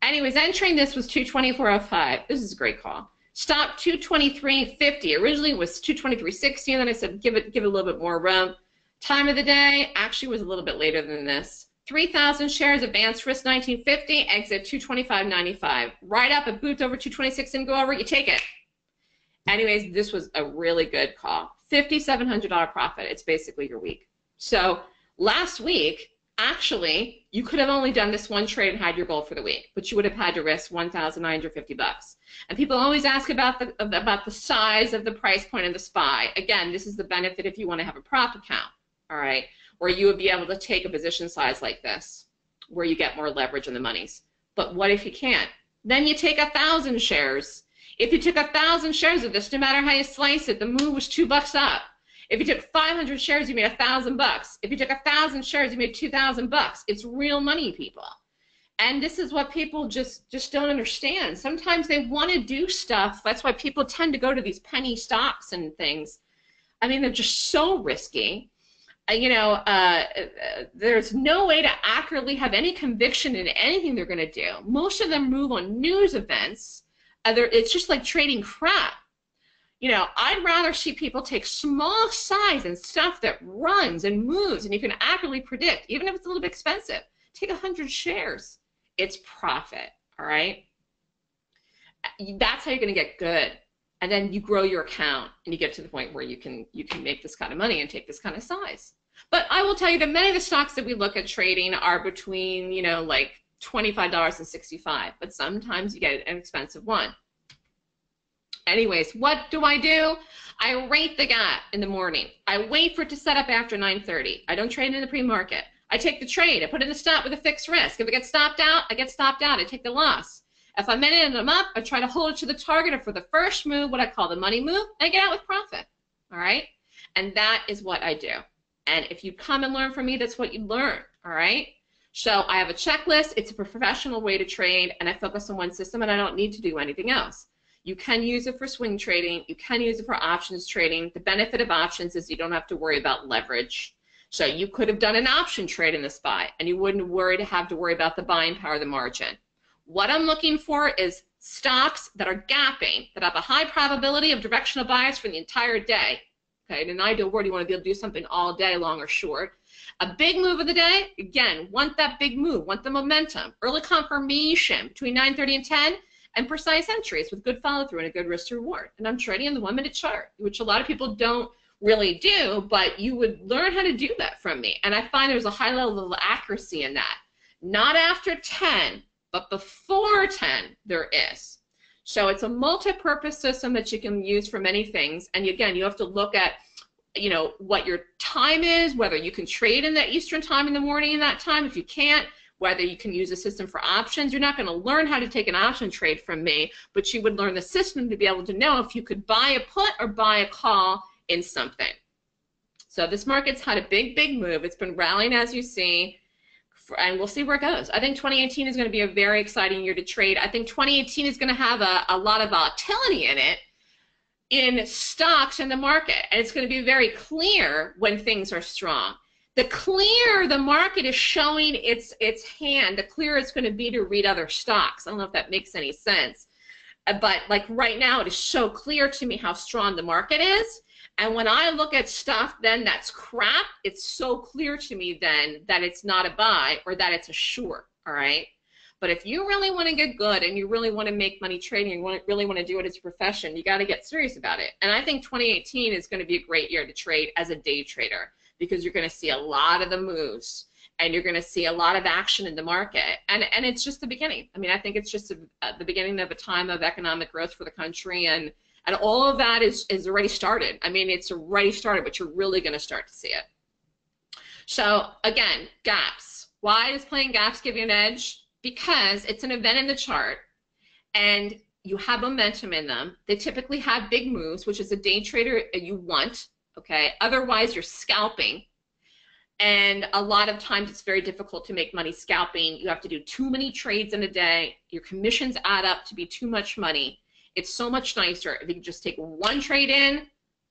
Speaker 2: Anyways, entering this was 224.05. This is a great call. Stop 223.50. Originally it was 223.60, and then I said give it a little bit more room. Time of the day actually was a little bit later than this. 3,000 shares, advanced risk 1950, exit 225.95. Right up, it boots over 226 and go over, you take it. Anyways, this was a really good call. $5,700 profit. It's basically your week. So last week, actually, you could have only done this one trade and had your goal for the week, but you would have had to risk $1,950. And people always ask about the size of the price point of the SPY. Again, this is the benefit if you want to have a prop account, all right, where you would be able to take a position size like this, where you get more leverage in the monies. But what if you can't? Then you take 1,000 shares. If you took 1,000 shares of this, no matter how you slice it, the move was $2 up. If you took 500 shares, you made $1,000. If you took 1,000 shares, you made $2,000. It's real money, people. And this is what people just don't understand. Sometimes they want to do stuff. That's why people tend to go to these penny stocks and things. I mean, they're just so risky. There's no way to accurately have any conviction in anything they're going to do. Most of them move on news events. It's just like trading crap. I'd rather see people take small size and stuff that runs and moves and you can accurately predict, even if it's a little bit expensive. Take 100 shares. It's profit, all right? That's how you're going to get good. And then you grow your account and you get to the point where you can make this kind of money and take this kind of size. But I will tell you that many of the stocks that we look at trading are between, like $25 and $65, but sometimes you get an expensive one. Anyways, what do? I rate the gap in the morning. I wait for it to set up after 9:30. I don't trade in the pre-market. I take the trade. I put in a stop with a fixed risk. If it gets stopped out, I get stopped out. I take the loss. If I'm in it and I'm up, I try to hold it to the target for the first move, what I call the money move, and I get out with profit. All right? And that is what I do. And if you come and learn from me, that's what you learn. All right? So I have a checklist. It's a professional way to trade, and I focus on one system, and I don't need to do anything else. You can use it for swing trading. You can use it for options trading. The benefit of options is you don't have to worry about leverage. So you could have done an option trade in the SPY, and you wouldn't have to worry about the buying power of the margin. What I'm looking for is stocks that are gapping, that have a high probability of directional bias for the entire day. Okay, in an ideal world, you want to be able to do something all day, long or short. A big move of the day, again, want that big move, want the momentum. Early confirmation between 9:30 and 10, and precise entries with good follow-through and a good risk to reward. And I'm trading on the 1-minute chart, which a lot of people don't really do, but you would learn how to do that from me. And I find there's a high level of accuracy in that. Not after 10, but before 10 there is. So it's a multi-purpose system that you can use for many things. And again, you have to look at what your time is, whether you can trade in that Eastern time in the morning in that time. If you can't, whether you can use a system for options. You're not going to learn how to take an option trade from me, but you would learn the system to be able to know if you could buy a put or buy a call in something. So this market's had a big, big move. It's been rallying, as you see, and we'll see where it goes. I think 2018 is going to be a very exciting year to trade. I think 2018 is going to have a lot of volatility in it, in stocks in the market, and it's going to be very clear when things are strong. The clearer the market is showing its hand, the clearer it's going to be to read other stocks. I don't know if that makes any sense. But like right now, it is so clear to me how strong the market is. And when I look at stuff then that's crap, it's so clear to me then that it's not a buy or that it's a short, all right? But if you really want to get good and you really want to make money trading, you really want to do it as a profession, you got to get serious about it. And I think 2018 is going to be a great year to trade as a day trader because you're going to see a lot of the moves and you're going to see a lot of action in the market. And it's just the beginning. I mean, I think it's just the beginning of a time of economic growth for the country, and all of that is already started. I mean, it's already started, but you're really going to start to see it. So again, gaps. Why does playing gaps give you an edge? Because it's an event in the chart and you have momentum in them. They typically have big moves, which is a day trader you want, okay? Otherwise, you're scalping. And a lot of times it's very difficult to make money scalping. You have to do too many trades in a day. Your commissions add up to be too much money. It's so much nicer if you can just take one trade in,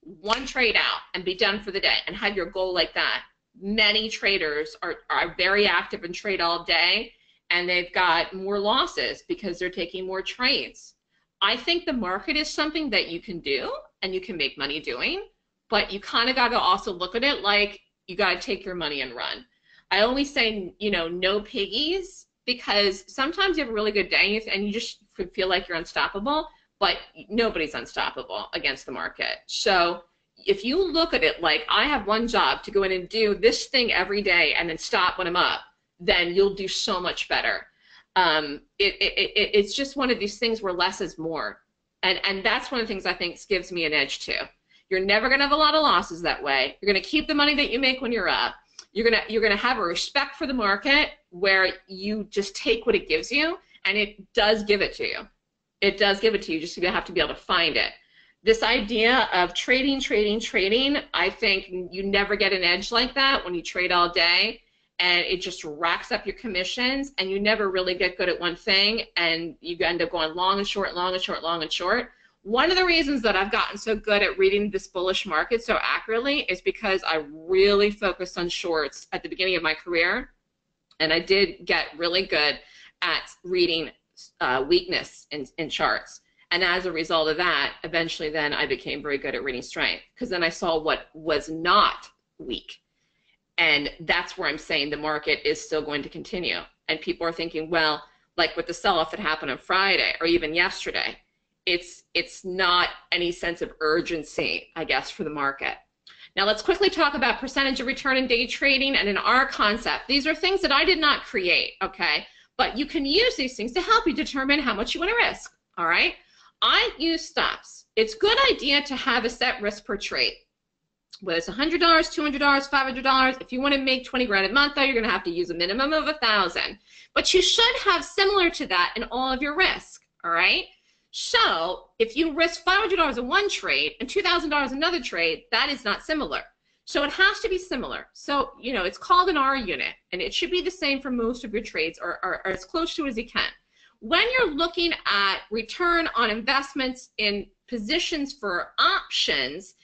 Speaker 2: one trade out, and be done for the day and have your goal like that. Many traders are very active and trade all day, and they've got more losses because they're taking more trades. I think the market is something that you can do and you can make money doing, but you kind of got to also look at it like you got to take your money and run. I always say, you know, no piggies, because sometimes you have a really good day and you just feel like you're unstoppable, but nobody's unstoppable against the market. So if you look at it like I have one job to go in and do this thing every day and then stop when I'm up, then you'll do so much better. It's just one of these things where less is more. And that's one of the things I think gives me an edge too. You're never going to have a lot of losses that way. You're going to keep the money that you make when you're up. You're going to have a respect for the market where you just take what it gives you, and it does give it to you. It does give it to you, just you have to be able to find it. This idea of trading, I think you never get an edge like that when you trade all day, and it just racks up your commissions, and you never really get good at one thing, and you end up going long and short, long and short, long and short. One of the reasons that I've gotten so good at reading this bullish market so accurately is because I really focused on shorts at the beginning of my career, and I did get really good at reading weakness in charts. And as a result of that, eventually then I became very good at reading strength, because then I saw what was not weak. And that's where I'm saying the market is still going to continue. And people are thinking, well, like with the sell-off that happened on Friday or even yesterday, it's not any sense of urgency, I guess, for the market. Now let's quickly talk about percentage of return in day trading and in our concept. These are things that I did not create, okay? But you can use these things to help you determine how much you want to risk, all right? I use stops. It's a good idea to have a set risk per trade. Whether it's $100, $200, $500, if you want to make 20 grand a month, though, you're going to have to use a minimum of 1,000. But you should have similar to that in all of your risk, all right? So if you risk $500 in one trade and $2,000 in another trade, that is not similar. So it has to be similar. So, you know, it's called an R unit, and it should be the same for most of your trades, or as close to as you can. When you're looking at return on investments in positions for options,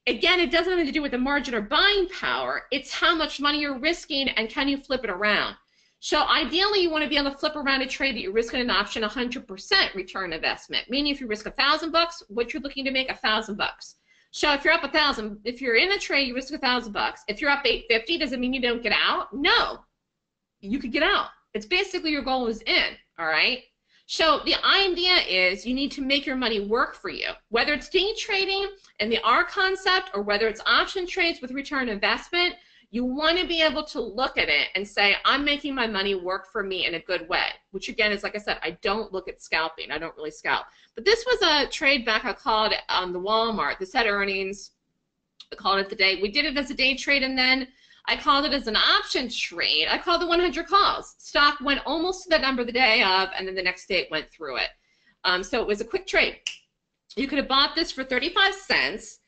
Speaker 2: again, it doesn't have anything to do with the margin or buying power. It's how much money you're risking and can you flip it around. So ideally, you want to be able to flip around a trade that you're risking an option 100% return investment, meaning if you risk $1,000, what you're looking to make $1,000. So if you're up 1,000, if you're in a trade, you risk $1,000. If you're up 850, does it mean you don't get out? No, you could get out. It's basically your goal is in, all right? So the idea is you need to make your money work for you, whether it's day trading and the R concept or whether it's option trades with return investment. You want to be able to look at it and say, I'm making my money work for me in a good way, which again is, like I said, I don't look at scalping. I don't really scalp. But this was a trade back I called on the Walmart. This had earnings. I called it the day. We did it as a day trade, and then I called it as an option trade. I called it 100 calls. Stock went almost to the number the day of, and then the next day it went through it. So it was a quick trade. You could have bought this for 35 cents.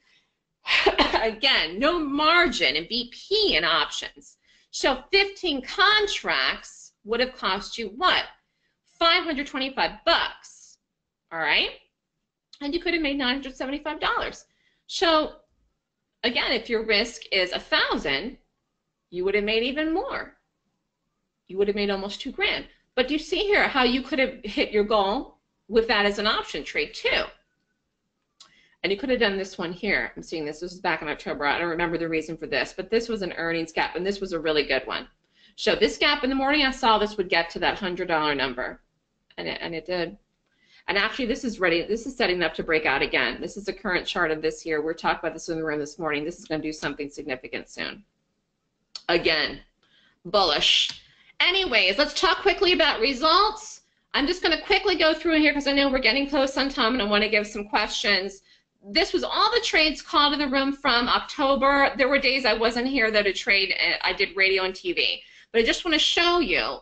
Speaker 2: Again, no margin in BP in options. So 15 contracts would have cost you what? $525. All right? And you could have made $975. So again, if your risk is 1,000, you would have made even more. You would have made almost 2 grand. But do you see here how you could have hit your goal with that as an option trade too? And you could have done this one here. I'm seeing this. This was back in October. I don't remember the reason for this, but this was an earnings gap, and this was a really good one. So this gap in the morning, I saw this would get to that $100 number, and it did. And actually, this is ready. This is setting up to break out again. This is the current chart of this here. We're talking about this in the room this morning. This is going to do something significant soon. Again, bullish. Anyways, let's talk quickly about results. I'm just going to quickly go through here because I know we're getting close on time and I want to give some questions. This was all the trades called in the room from October. There were days I wasn't here that I did radio and TV. But I just want to show you,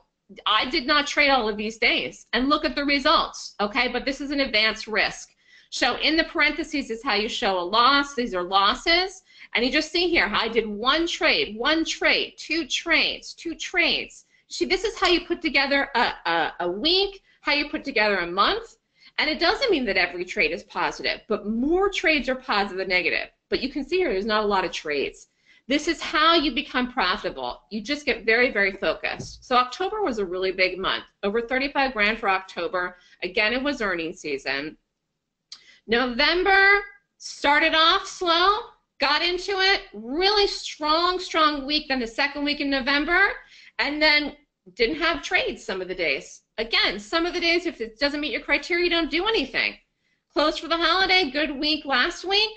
Speaker 2: I did not trade all of these days. And look at the results, okay? But this is an advanced risk. So in the parentheses is how you show a loss. These are losses. And you just see here, I did one trade, two trades. See, this is how you put together a week, how you put together a month. And it doesn't mean that every trade is positive, but more trades are positive than negative. But you can see here, there's not a lot of trades. This is how you become profitable. You just get very, very focused. So October was a really big month. Over 35 grand for October. Again, it was earnings season. November started off slow, got into it, really strong week, then the second week in November, and then didn't have trades some of the days. Again, some of the days, if it doesn't meet your criteria, you don't do anything. Closed for the holiday, good week last week,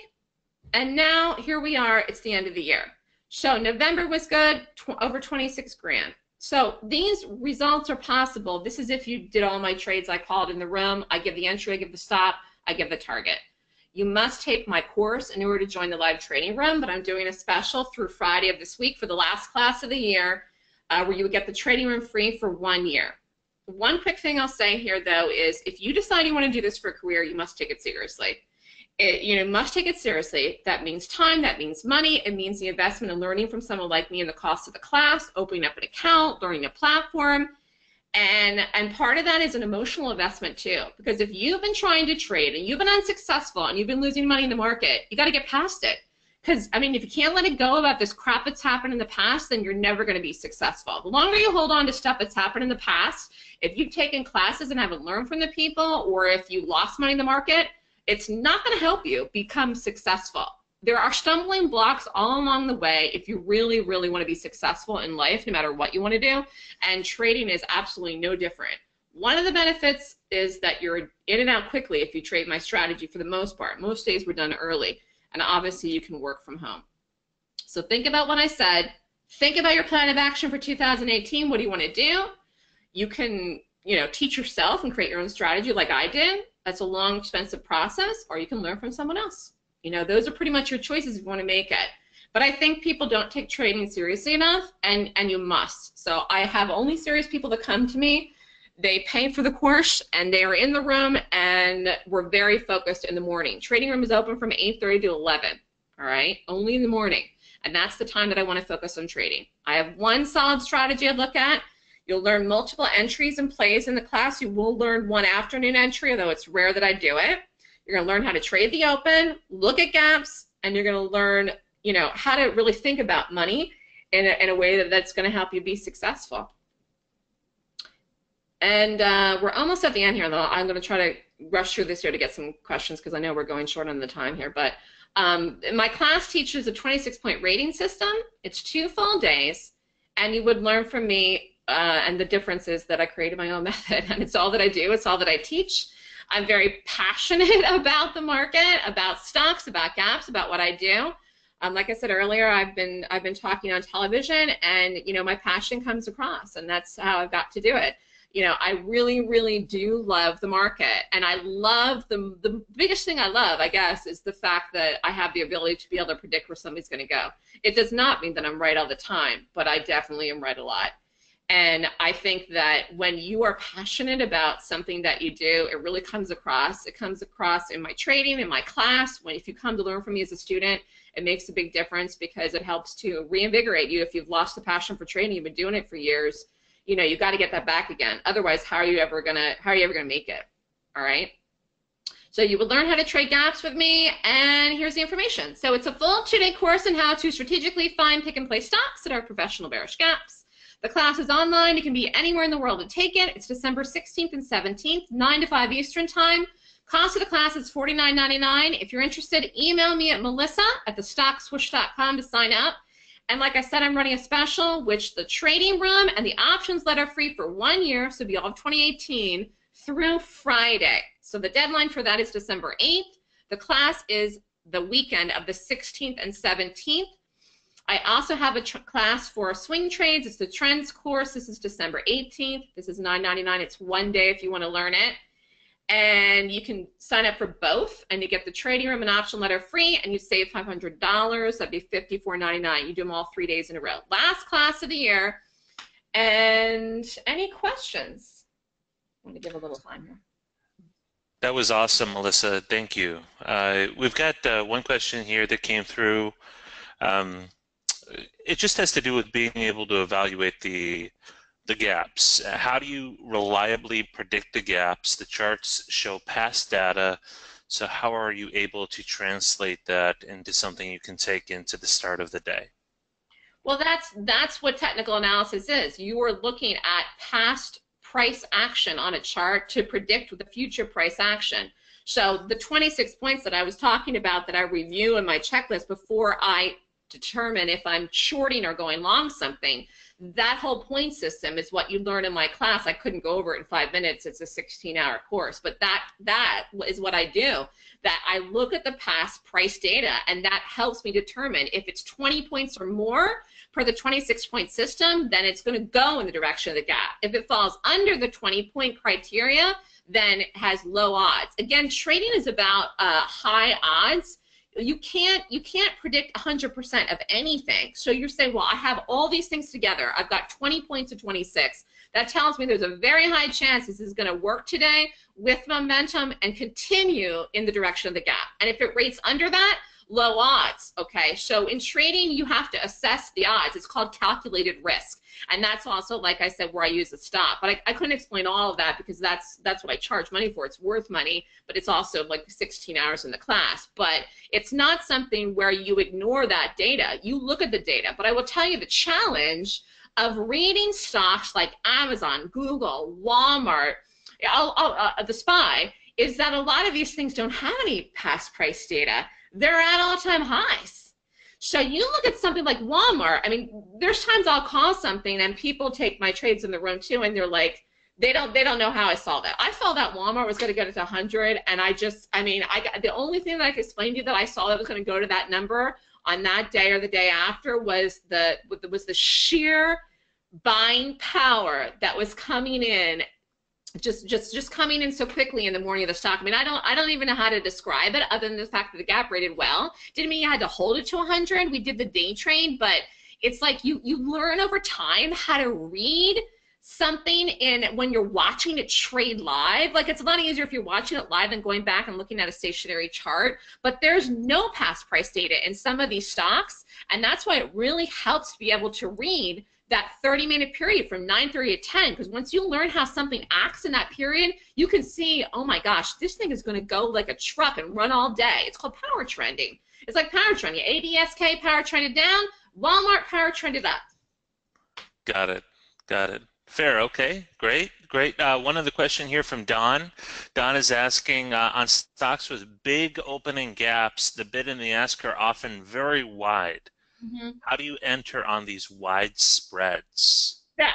Speaker 2: and now here we are, it's the end of the year. So November was good, over 26 grand. So these results are possible. This is if you did all my trades I called in the room. I give the entry, I give the stop, I give the target. You must take my course in order to join the live training room, but I'm doing a special through Friday of this week for the last class of the year where you would get the trading room free for 1 year. One quick thing I'll say here, though, is if you decide you want to do this for a career, you must take it seriously. You must take it seriously. That means time, that means money, it means the investment in learning from someone like me in the cost of the class, opening up an account, learning a platform, and part of that is an emotional investment too. Because if you've been trying to trade and you've been unsuccessful and you've been losing money in the market, you got to get past it. Because, I mean, if you can't let it go about this crap that's happened in the past, then you're never going to be successful. The longer you hold on to stuff that's happened in the past, if you've taken classes and haven't learned from the people, or if you lost money in the market, it's not going to help you become successful. There are stumbling blocks all along the way if you really, really want to be successful in life, no matter what you want to do, and trading is absolutely no different. One of the benefits is that you're in and out quickly if you trade my strategy for the most part. Most days were done early, and obviously you can work from home. So think about what I said. Think about your plan of action for 2018. What do you want to do? You can, teach yourself and create your own strategy like I did. That's a long, expensive process, or you can learn from someone else. Those are pretty much your choices if you want to make it. But I think people don't take trading seriously enough, and you must. So I have only serious people that come to me. They pay for the course, and they are in the room, and we're very focused in the morning. Trading room is open from 8:30 to 11, all right? Only in the morning. And that's the time that I want to focus on trading. I have one solid strategy I look at. You'll learn multiple entries and plays in the class. You will learn one afternoon entry, although it's rare that I do it. You're going to learn how to trade the open, look at gaps, and you're going to learn, how to really think about money in a way that's going to help you be successful. And we're almost at the end here, though. I'm going to try to rush through this here to get some questions because I know we're going short on the time here. But my class teaches a 26-point rating system. It's 2 full days, and you would learn from me and the difference is that I created my own method, and it's all that I do. It's all that I teach. I'm very passionate about the market, about stocks, about gaps, about what I do. Like I said earlier, I've been talking on television, and my passion comes across, and that's how I've got to do it. I really, really do love the market, and I love the biggest thing I love, I guess, is the fact that I have the ability to be able to predict where somebody's going to go. It does not mean that I'm right all the time, but I definitely am right a lot. And I think that when you are passionate about something that you do, it really comes across. It comes across in my trading, in my class. If you come to learn from me as a student, it makes a big difference because it helps to reinvigorate you. If you've lost the passion for trading, you've been doing it for years, you've got to get that back again. Otherwise, how are you ever gonna make it? All right. So you will learn how to trade gaps with me, and here's the information. So it's a full 2-day course on how to strategically find pick and play stocks that are professional bearish gaps. The class is online. You can be anywhere in the world to take it. It's December 16th and 17th, 9 to 5 Eastern time. Cost of the class is $49.99. If you're interested, email me at melissa@thestockswoosh.com to sign up. And like I said, I'm running a special, which the trading room and the options letter free for 1 year, so it'll be all of 2018 through Friday. So the deadline for that is December 8th. The class is the weekend of the 16th and 17th. I also have a class for swing trades. It's the trends course. This is December 18th. This is $9.99. It's 1 day if you want to learn it. And you can sign up for both, and you get the trading room and option letter free, and you save $500. That'd be $54.99. You do them all 3 days in a row. Last class of the year. And any questions? I'm going to give a little time here.
Speaker 1: That was awesome, Melissa. Thank you. We've got one question here that came through. It just has to do with being able to evaluate the gaps. How do you reliably predict the gaps? The charts show past data, so how are you able to translate that into something you can take into the start of the day?
Speaker 2: Well, that's what technical analysis is. You are looking at past price action on a chart to predict the future price action. So the 26 points that I was talking about that I review in my checklist before I determine if I'm shorting or going long something, that whole point system is what you learn in my class. I couldn't go over it in 5 minutes. It's a 16-hour course, but that is what I do. That I look at the past price data, and that helps me determine if it's 20 points or more per the 26-point system, then it's going to go in the direction of the gap. If it falls under the 20-point criteria, then it has low odds. Again, trading is about high odds. You can't predict 100% of anything. So you're saying, well, I have all these things together. I've got 20 points to 26. That tells me there's a very high chance this is going to work today with momentum and continue in the direction of the gap. And if it rates under that, low odds, okay? So in trading, you have to assess the odds. It's called calculated risk. And that's also, like I said, where I use the stop. But I couldn't explain all of that because that's what I charge money for. It's worth money, but it's also like 16 hours in the class. But it's not something where you ignore that data. You look at the data. But I will tell you the challenge of reading stocks like Amazon, Google, Walmart, the SPY, is that a lot of these things don't have any past price data. They're at all-time highs. So you look at something like Walmart. I mean, there's times I'll call something and people take my trades in the room too, and they're like, they don't know how I saw that. I saw that Walmart was going to go to 100, and the only thing that I could explain to you that I saw that was going to go to that number on that day or the day after was the sheer buying power that was coming in. Just coming in so quickly in the morning of the stock. I mean, I don't even know how to describe it other than the fact that the gap rated well. Didn't mean you had to hold it to 100. We did the day trade, but it's like you learn over time how to read something in when you're watching it trade live. Like, it's a lot easier if you're watching it live than going back and looking at a stationary chart. But there's no past price data in some of these stocks, and that's why it really helps to be able to read that 30-minute period from 9:30 to 10, because once you learn how something acts in that period, you can see, oh my gosh, this thing is going to go like a truck and run all day. It's called power trending. It's like power trending. ADSK power trended down, Walmart power trended up.
Speaker 1: Got it. Fair. Okay. Great. One other question here from Don. Don is asking, on stocks with big opening gaps, the bid and the ask are often very wide. Mm-hmm. How do you enter on these wide spreads?
Speaker 2: Yeah,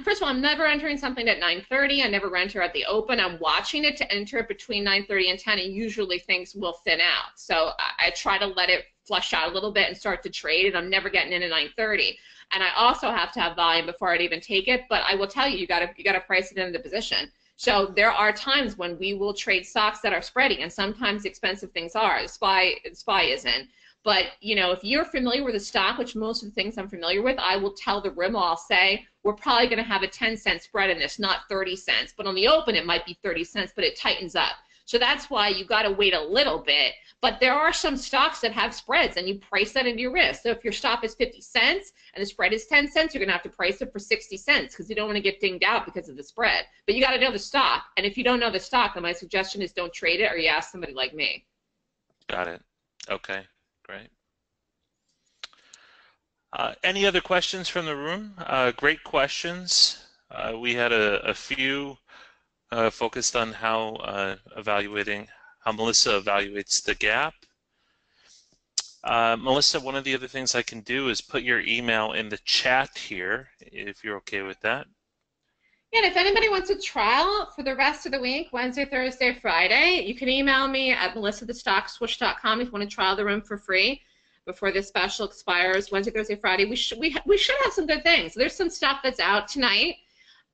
Speaker 2: first of all, I'm never entering something at 9:30. I never enter at the open. I'm watching it to enter it between 9:30 and 10, and usually things will thin out. So I try to let it flush out a little bit and start to trade, and I'm never getting in at 9:30. And I also have to have volume before I'd even take it. But I will tell you, you gotta price it into the position. So there are times when we will trade stocks that are spreading, and sometimes expensive things are. The SPY isn't. But, if you're familiar with a stock, which most of the things I'm familiar with, I will tell the room, I'll say, we're probably going to have a 10-cent spread in this, not 30 cents. But on the open, it might be 30 cents, but it tightens up. So that's why you got to wait a little bit. But there are some stocks that have spreads, and you price that into your risk. So if your stop is 50 cents and the spread is 10 cents, you're going to have to price it for 60 cents because you don't want to get dinged out because of the spread. But you got to know the stock. And if you don't know the stock, then my suggestion is don't trade it, or you ask somebody like me.
Speaker 1: Got it. Okay. Great. Any other questions from the room? Great questions. We had a few focused on how Melissa evaluates the gap. Melissa, one of the other things I can do is put your email in the chat here, if you're okay with that.
Speaker 2: Yeah, and if anybody wants a trial for the rest of the week, Wednesday, Thursday, Friday, you can email me at melissathestockswoosh.com if you want to trial the room for free before this special expires Wednesday, Thursday, Friday. We should have some good things. There's some stuff that's out tonight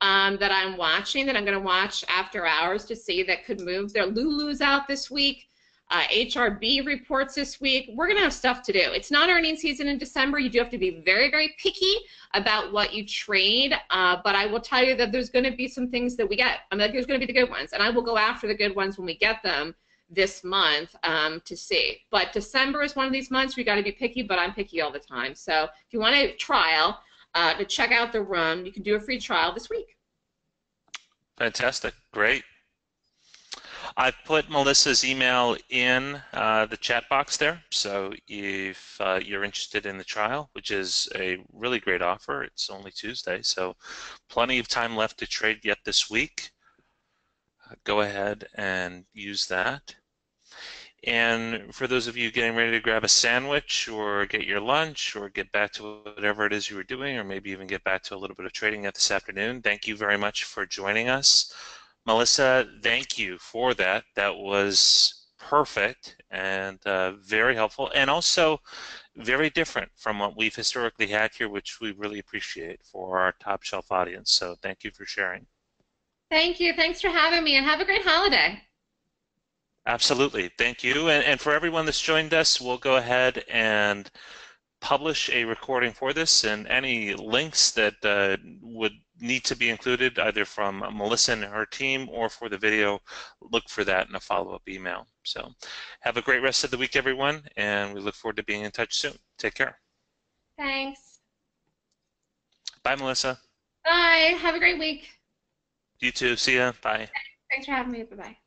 Speaker 2: that I'm watching, that I'm going to watch after hours to see that could move. There Lulu's out this week. HRB reports this week. We're going to have stuff to do. It's not earnings season in December. You do have to be very, very picky about what you trade, but I will tell you that there's going to be some things that we get. I mean, there's going to be the good ones, and I will go after the good ones when we get them this month to see. But December is one of these months where you got to be picky, but I'm picky all the time. So if you want a trial to check out the room, you can do a free trial this week.
Speaker 1: Fantastic. Great. I've put Melissa's email in the chat box there, so if you're interested in the trial, which is a really great offer, it's only Tuesday, so plenty of time left to trade yet this week. Go ahead and use that. And for those of you getting ready to grab a sandwich or get your lunch or get back to whatever it is you were doing, or maybe even get back to a little bit of trading yet this afternoon, thank you very much for joining us. Melissa, thank you for that. That was perfect and very helpful, and also very different from what we've historically had here, which we really appreciate for our top shelf audience. So thank you for sharing.
Speaker 2: Thank you. Thanks for having me, and have a great holiday.
Speaker 1: Absolutely. Thank you. And for everyone that's joined us, we'll go ahead and publish a recording for this, and any links that would need to be included either from Melissa and her team or for the video, look for that in a follow-up email. So have a great rest of the week, everyone, and we look forward to being in touch soon. Take care.
Speaker 2: Thanks.
Speaker 1: Bye, Melissa.
Speaker 2: Bye. Have a great week.
Speaker 1: You too. See ya. Bye.
Speaker 2: Thanks for having me. Bye-bye.